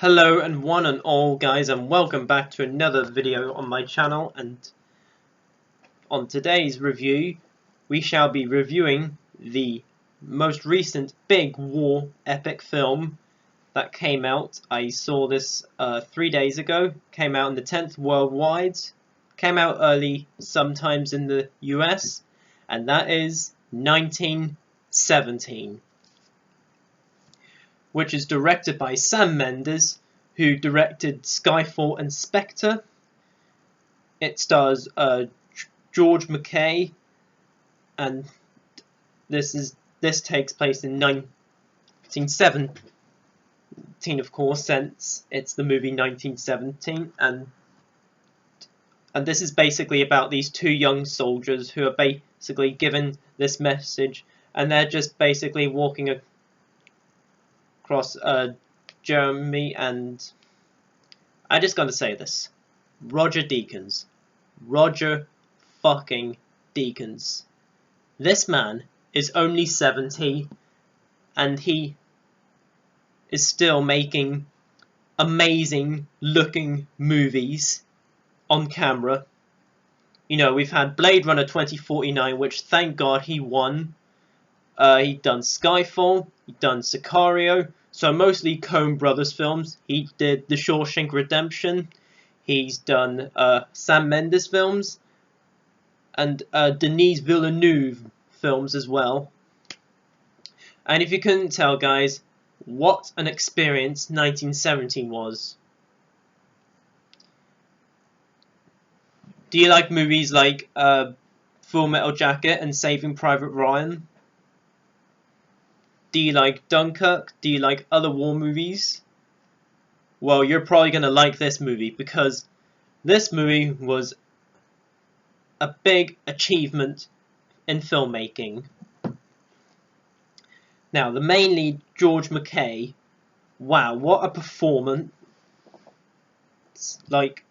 Hello and one and all guys, and welcome back to another video on my channel. And on today's review we shall be reviewing the most recent big war epic film that came out. I saw this 3 days ago. Came out in the 10th worldwide, came out early sometimes in the US, and that is 1917, which is directed by Sam Mendes, who directed Skyfall and Spectre. It stars George McKay, and this takes place in 1917, of course, since it's the movie 1917, and this is basically about these two young soldiers who are basically given this message, and they're just basically walking across Germany, and I just gotta say this: Roger Deakins, Roger fucking Deakins. This man is only 70, and he is still making amazing looking movies on camera. You know, we've had Blade Runner 2049, which thank God he won. He'd done Skyfall, he'd done Sicario, so mostly Coen Brothers films. He did The Shawshank Redemption, he's done Sam Mendes films, and Denis Villeneuve films as well. And if you couldn't tell, guys, what an experience 1917 was. Do you like movies like Full Metal Jacket and Saving Private Ryan? Do you like Dunkirk? Do you like other war movies? Well, you're probably going to like this movie, because this movie was a big achievement in filmmaking. Now, the main lead, George McKay, wow, what a performance. Like,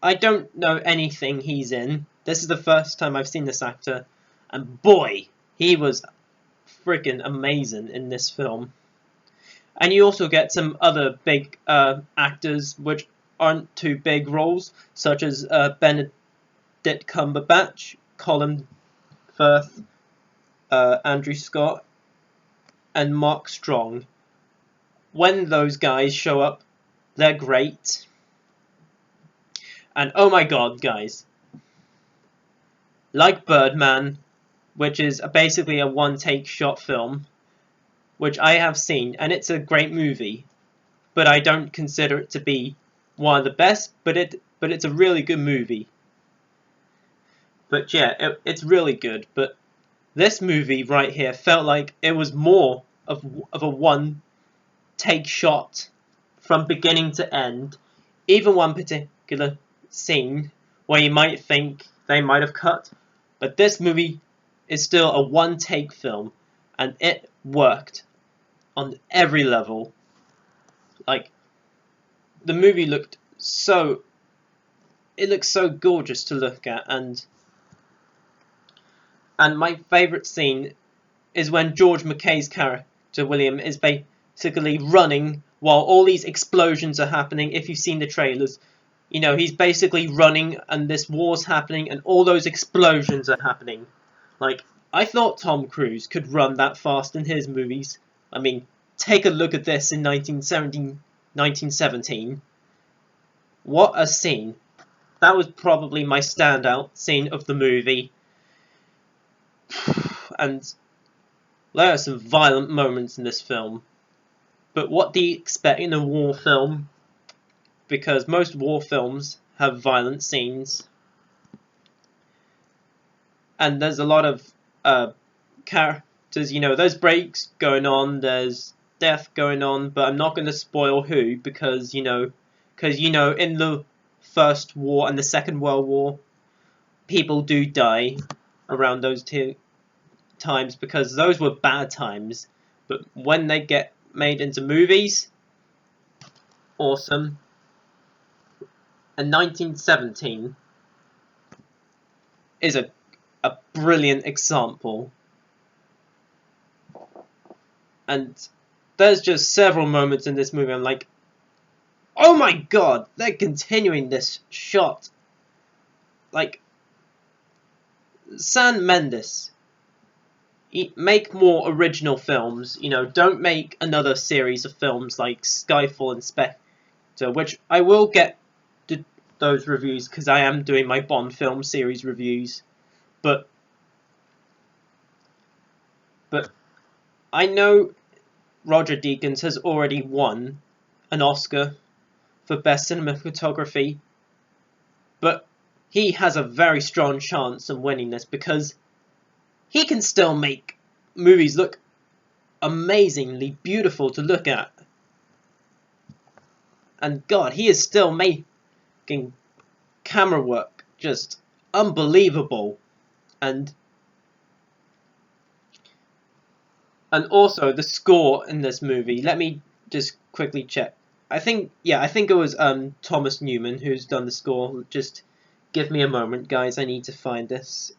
I don't know anything he's in. This is the first time I've seen this actor, and boy, he was freaking amazing in this film. And you also get some other big actors which aren't too big roles, such as Benedict Cumberbatch, Colin Firth, Andrew Scott, and Mark Strong. When those guys show up, they're great. And oh my god, guys, like Birdman, which is basically a one-take shot film, which I have seen, and it's a great movie, but I don't consider it to be one of the best, but it's a really good movie. But yeah, it's really good. But this movie right here felt like it was more of a one-take shot from beginning to end. Even one particular scene where you might think they might have cut, but this movie is still a one-take film, and it worked on every level. Like, the movie looked so gorgeous to look at, and my favourite scene is when George McKay's character William is basically running while all these explosions are happening. If you've seen the trailers, you know, he's basically running and this war's happening and all those explosions are happening. Like, I thought Tom Cruise could run that fast in his movies. I mean, take a look at this in 1917. What a scene. That was probably my standout scene of the movie. And there are some violent moments in this film. But what do you expect in a war film? Because most war films have violent scenes. And there's a lot of characters, you know, there's breaks going on, there's death going on, but I'm not going to spoil who, because, you know, in the First War and the Second World War, people do die around those two times, because those were bad times. But when they get made into movies, awesome. And 1917 is a brilliant example. And there's just several moments in this movie I'm like, Oh my god, they're continuing this shot. Like, Sam Mendes, make more original films. You know, don't make another series of films like Skyfall and Spectre, which I will get to those reviews because I am doing my Bond film series reviews. But I know Roger Deakins has already won an Oscar for Best Cinematography, but he has a very strong chance of winning this because he can still make movies look amazingly beautiful to look at. And God, he is still making camera work just unbelievable. And also the score in this movie. Let me just quickly check. I think it was Thomas Newman who's done the score. Just give me a moment, guys. I need to find this.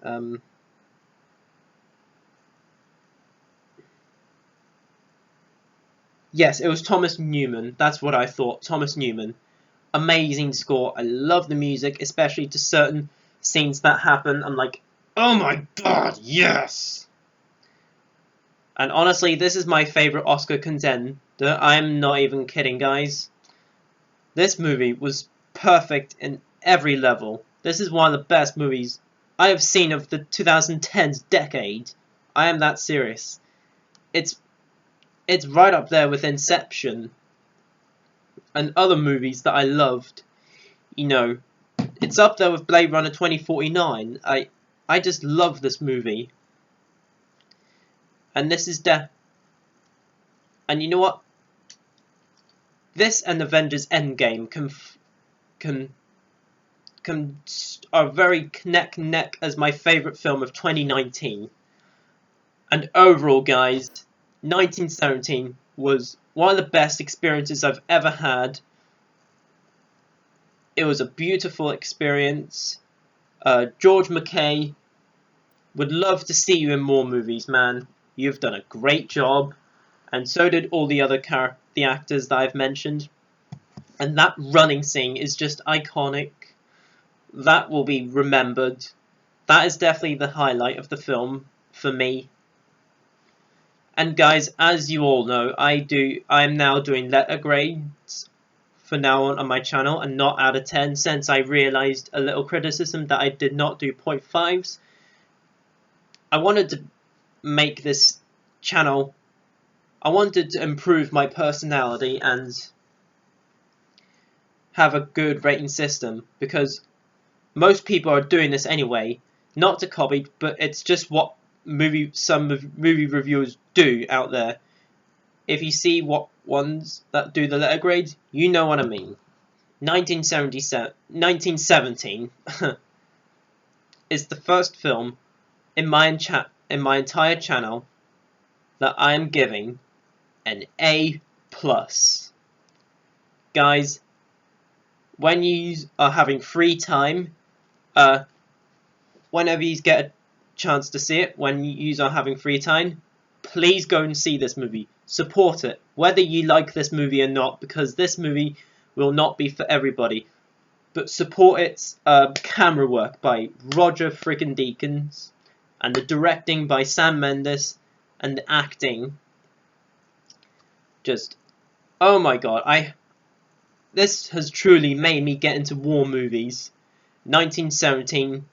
Yes, it was Thomas Newman. That's what I thought. Thomas Newman. Amazing score. I love the music, especially to certain scenes that happen. I'm like, oh my god, yes! And honestly, this is my favourite Oscar contender. I'm not even kidding, guys. This movie was perfect in every level. This is one of the best movies I have seen of the 2010s decade. I am that serious. It's right up there with Inception and other movies that I loved. You know, it's up there with Blade Runner 2049. I just love this movie. And this is and you know what? This and Avengers Endgame are very neck and neck as my favourite film of 2019. And overall, guys, 1917 was one of the best experiences I've ever had. It was a beautiful experience. George McKay, would love to see you in more movies, man. You've done a great job, and so did all the other the actors that I've mentioned. And that running scene is just iconic. That will be remembered. That is definitely the highlight of the film for me. And guys, as you all know, I am now doing letter grades for now on my channel, and not out of 10, since I realised a little criticism that I did not do 0.5s. I wanted to make this channel, I wanted to improve my personality and have a good rating system, because most people are doing this anyway, not to copy, but it's just what some movie reviewers do out there. If you see what ones that do the letter grades, you know what I mean. 1917 is the first film in my entire channel that I am giving an A+. Guys, when you are having free time, whenever you get a chance to see it, when you are having free time, please go and see this movie. Support it, whether you like this movie or not, because this movie will not be for everybody. But support its camera work by Roger freaking Deakins, and the directing by Sam Mendes, and the acting. Just, oh my god, this has truly made me get into war movies. 1917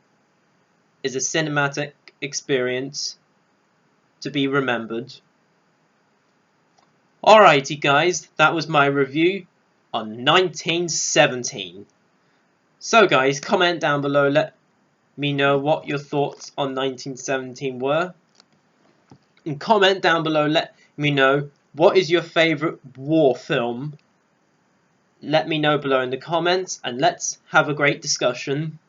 is a cinematic experience to be remembered. Alrighty guys, that was my review on 1917. So guys, comment down below, let me know what your thoughts on 1917 were. And comment down below, let me know what is your favourite war film. Let me know below in the comments, and let's have a great discussion.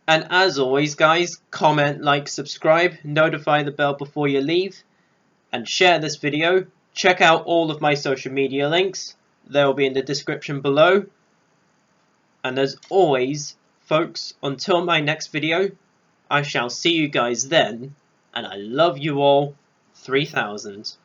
And as always guys, comment, like, subscribe, notify the bell before you leave, and share this video. Check out all of my social media links, they will be in the description below. And as always, folks, until my next video, I shall see you guys then, and I love you all 3000.